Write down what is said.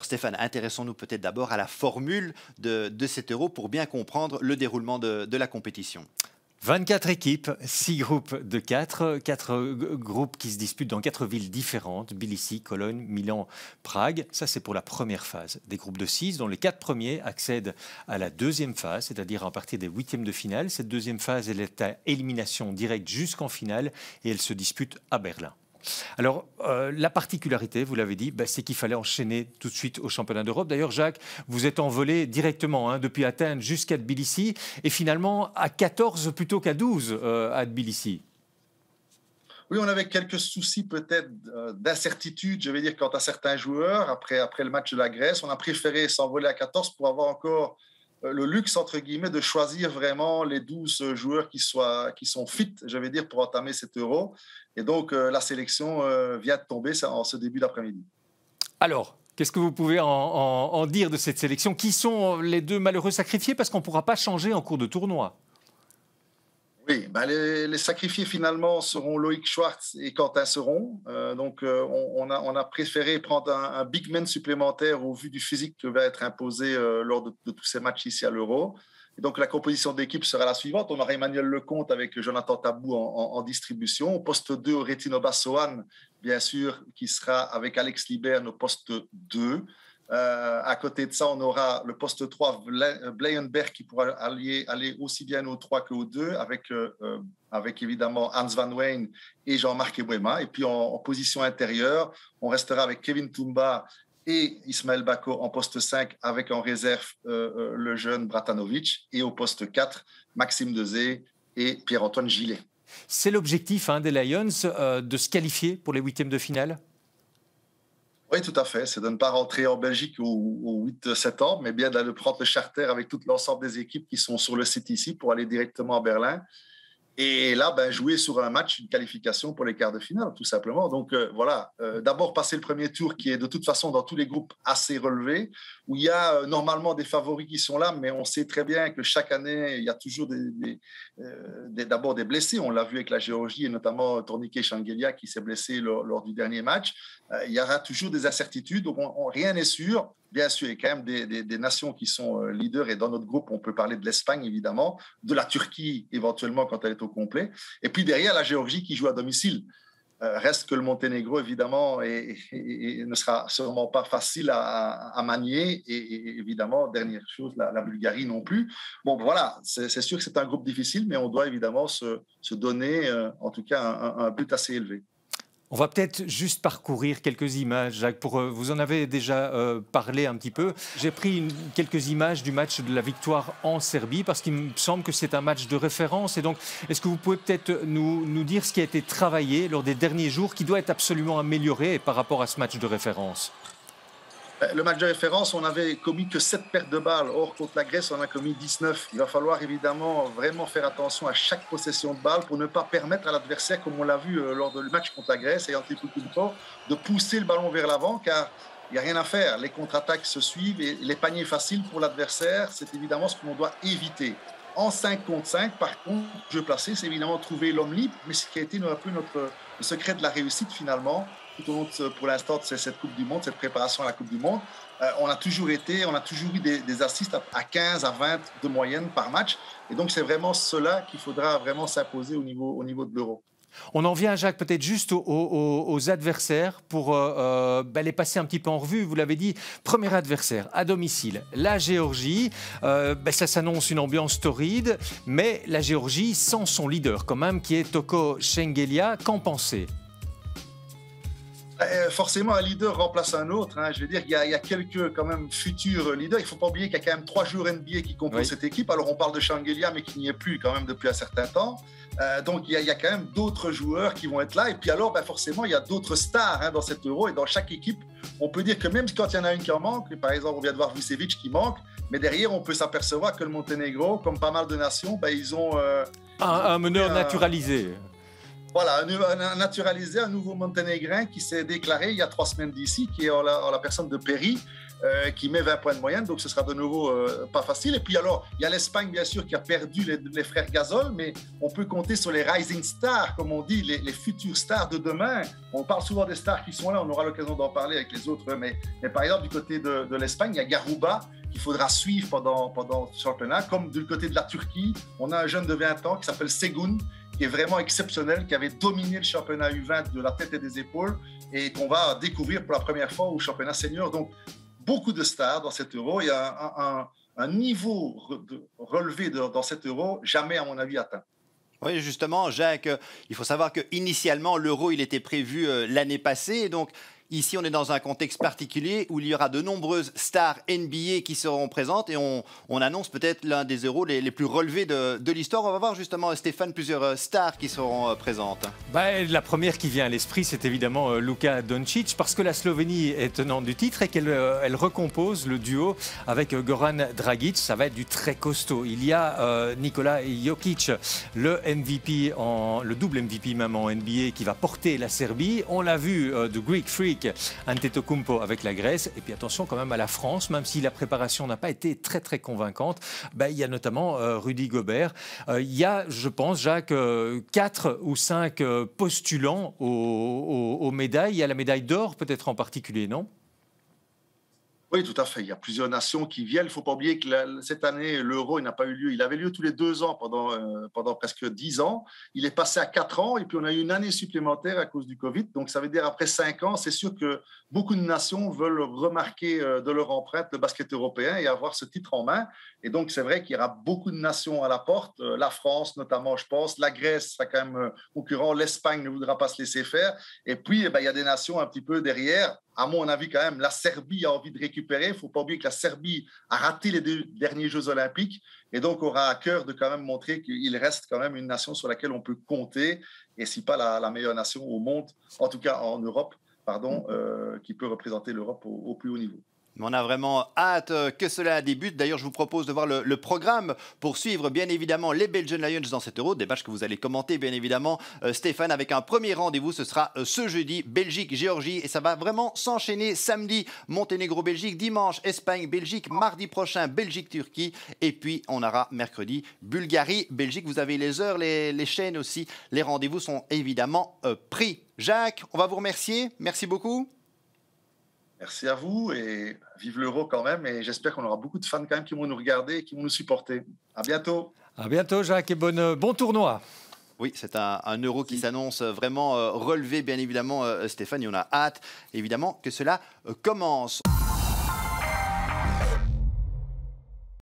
Stéphane, intéressons-nous peut-être d'abord à la formule de cet Euro pour bien comprendre le déroulement de la compétition. 24 équipes, 6 groupes de 4, 4 groupes qui se disputent dans 4 villes différentes, Tbilissi, Cologne, Milan, Prague. Ça, c'est pour la première phase. Des groupes de 6 dont les 4 premiers accèdent à la deuxième phase, c'est-à-dire à partir des huitièmes de finale. Cette deuxième phase, elle est à élimination directe jusqu'en finale et elle se dispute à Berlin. Alors, la particularité, vous l'avez dit, c'est qu'il fallait enchaîner tout de suite au championnat d'Europe. D'ailleurs, Jacques, vous êtes envolé directement depuis Athènes jusqu'à Tbilissi et finalement à 14 plutôt qu'à 12 à Tbilissi. Oui, on avait quelques soucis peut-être d'incertitude, je vais dire, quant à certains joueurs. Après le match de la Grèce, on a préféré s'envoler à 14 pour avoir encore le luxe, entre guillemets, de choisir vraiment les 12 joueurs qui sont fit, je vais dire, pour entamer cet Euro. Et donc, la sélection vient de tomber en ce début d'après-midi. Alors, qu'est-ce que vous pouvez en dire de cette sélection? Qui sont les 2 malheureux sacrifiés? Parce qu'on ne pourra pas changer en cours de tournoi. Oui, les sacrifiés finalement seront Loïc Schwartz et Quentin Seron. On a préféré prendre un big man supplémentaire au vu du physique qui va être imposé lors de tous ces matchs ici à l'Euro. Et donc la composition d'équipe sera la suivante. On aura Emmanuel Lecomte avec Jonathan Tabou en distribution. Au poste 2, Retino Bassoane, bien sûr, qui sera avec Alex Liberne au poste 2. À côté de ça, on aura le poste 3, Bleyenberg, qui pourra aller aussi bien au 3 qu'au 2, avec évidemment Hans Van Wijn et Jean-Marc Ebouema. Et puis en position intérieure, on restera avec Kevin Toumba et Ismaël Bako en poste 5, avec en réserve le jeune Bratanovic. Et au poste 4, Maxime Dezé et Pierre-Antoine Gillet. C'est l'objectif des Lions de se qualifier pour les huitièmes de finale? Oui, tout à fait. C'est de ne pas rentrer en Belgique au 8 septembre, mais bien d'aller prendre le charter avec tout l'ensemble des équipes qui sont sur le site ici pour aller directement à Berlin. Et là, jouer sur un match, une qualification pour les quarts de finale, tout simplement. Donc voilà, d'abord passer le premier tour qui est de toute façon dans tous les groupes assez relevé, où il y a normalement des favoris qui sont là, mais on sait très bien que chaque année, il y a toujours d'abord des blessés. On l'a vu avec la Géorgie et notamment Tourniquet Shangelia qui s'est blessé lors du dernier match. Il y aura toujours des incertitudes, donc rien n'est sûr. Bien sûr, il y a quand même des nations qui sont leaders et dans notre groupe, on peut parler de l'Espagne, évidemment, de la Turquie, éventuellement, quand elle est au complet. Et puis derrière, la Géorgie qui joue à domicile. Reste que le Monténégro, évidemment, ne sera sûrement pas facile à manier. Et évidemment, dernière chose, la Bulgarie non plus. Bon, voilà, c'est sûr que c'est un groupe difficile, mais on doit évidemment se donner, en tout cas, un but assez élevé. On va peut-être juste parcourir quelques images, Jacques. Vous en avez déjà parlé un petit peu. J'ai pris quelques images du match de la victoire en Serbie parce qu'il me semble que c'est un match de référence. Et donc, est-ce que vous pouvez peut-être nous dire ce qui a été travaillé lors des derniers jours qui doit être absolument amélioré par rapport à ce match de référence? Le match de référence, on n'avait commis que 7 pertes de balles. Or, contre la Grèce, on a commis 19. Il va falloir évidemment vraiment faire attention à chaque possession de balle pour ne pas permettre à l'adversaire, comme on l'a vu lors du match contre la Grèce et Antetokounmpo, de pousser le ballon vers l'avant, car il n'y a rien à faire. Les contre-attaques se suivent et les paniers faciles pour l'adversaire, c'est évidemment ce qu'on doit éviter. En 5 contre 5, par contre, jeu placé, c'est évidemment trouver l'homme libre, mais ce qui a été un peu le secret de la réussite finalement, tout au long pour l'instant de cette Coupe du Monde, cette préparation à la Coupe du Monde. On a toujours eu des assists à 15 à 20 de moyenne par match. Et donc, c'est vraiment cela qu'il faudra vraiment s'imposer au niveau de l'Euro. On en vient, Jacques, peut-être juste aux adversaires pour les passer un petit peu en revue. Vous l'avez dit, premier adversaire à domicile, la Géorgie. Ça s'annonce une ambiance torride, mais la Géorgie sans son leader quand même, qui est Toko Shengelia. Qu'en pensez ? Forcément, un leader remplace un autre. Je veux dire, il y a quelques quand même futurs leaders. Il ne faut pas oublier qu'il y a quand même 3 joueurs NBA qui composent cette équipe. Alors, on parle de Shangelia, mais qui n'y est plus quand même depuis un certain temps. Donc, il y a quand même d'autres joueurs qui vont être là. Et puis alors, forcément, il y a d'autres stars dans cet Euro. Et dans chaque équipe, on peut dire que même quand il y en a une qui en manque, par exemple, on vient de voir Vucevic qui manque, mais derrière, on peut s'apercevoir que le Monténégro, comme pas mal de nations, ils ont... un meneur naturalisé. Voilà, un naturalisé, un nouveau monténégrin qui s'est déclaré il y a 3 semaines d'ici, qui est en la personne de Perry, qui met 20 points de moyenne, donc ce sera de nouveau pas facile. Et puis alors, il y a l'Espagne, bien sûr, qui a perdu les frères Gasol, mais on peut compter sur les rising stars, comme on dit, les futurs stars de demain. On parle souvent des stars qui sont là, on aura l'occasion d'en parler avec les autres, mais par exemple, du côté de l'Espagne, il y a Garouba, qu'il faudra suivre pendant ce championnat, comme du côté de la Turquie, on a un jeune de 20 ans qui s'appelle Segun, qui est vraiment exceptionnel, qui avait dominé le championnat U20 de la tête et des épaules et qu'on va découvrir pour la première fois au championnat senior. Donc, beaucoup de stars dans cet Euro. Il y a un niveau relevé dans cet Euro jamais, à mon avis, atteint. Oui, justement, Jacques, il faut savoir qu'initialement, l'Euro, il était prévu l'année passée. Donc, ici, on est dans un contexte particulier où il y aura de nombreuses stars NBA qui seront présentes et on annonce peut-être l'un des euros les plus relevés de l'histoire. On va voir justement, Stéphane, plusieurs stars qui seront présentes. La première qui vient à l'esprit, c'est évidemment Luka Doncic, parce que la Slovénie est tenante du titre et qu'elle recompose le duo avec Goran Dragic. Ça va être du très costaud. Il y a Nikola Jokic, le double MVP même en NBA, qui va porter la Serbie. On l'a vu, de Greek Freak, Antetokounmpo avec la Grèce. Et puis attention quand même à la France, même si la préparation n'a pas été très très convaincante. Il y a notamment Rudy Gobert. Il y a, je pense, Jacques, 4 ou 5 postulants aux médailles. Il y a la médaille d'or peut-être en particulier, non ? Oui, tout à fait. Il y a plusieurs nations qui viennent. Il ne faut pas oublier que cette année, l'Euro, il n'a pas eu lieu. Il avait lieu tous les 2 ans pendant presque 10 ans. Il est passé à 4 ans et puis on a eu une année supplémentaire à cause du Covid. Donc, ça veut dire après 5 ans, c'est sûr que beaucoup de nations veulent remarquer de leur empreinte le basket européen et avoir ce titre en main. Et donc, c'est vrai qu'il y aura beaucoup de nations à la porte. La France, notamment, je pense. La Grèce sera quand même concurrent. L'Espagne ne voudra pas se laisser faire. Et puis, il y a des nations un petit peu derrière. À mon avis, quand même, la Serbie a envie de récupérer. Il ne faut pas oublier que la Serbie a raté les 2 derniers Jeux olympiques et donc aura à cœur de quand même montrer qu'il reste quand même une nation sur laquelle on peut compter, et si pas la meilleure nation au monde, en tout cas en Europe, qui peut représenter l'Europe au plus haut niveau. On a vraiment hâte que cela débute. D'ailleurs, je vous propose de voir le programme pour suivre bien évidemment les Belgian Lions dans cet Euro. Des matchs que vous allez commenter bien évidemment, Stéphane, avec un premier rendez-vous. Ce sera ce jeudi, Belgique-Géorgie. Et ça va vraiment s'enchaîner samedi, Monténégro-Belgique, dimanche, Espagne-Belgique, mardi prochain, Belgique-Turquie. Et puis, on aura mercredi, Bulgarie-Belgique. Vous avez les heures, les chaînes aussi. Les rendez-vous sont évidemment pris. Jacques, on va vous remercier. Merci beaucoup. Merci à vous et vive l'Euro quand même. Et j'espère qu'on aura beaucoup de fans quand même qui vont nous regarder et qui vont nous supporter. À bientôt. À bientôt, Jacques, et bon tournoi. Oui, c'est un Euro qui s'annonce vraiment relevé, bien évidemment, Stéphane. Et on a hâte, évidemment, que cela commence.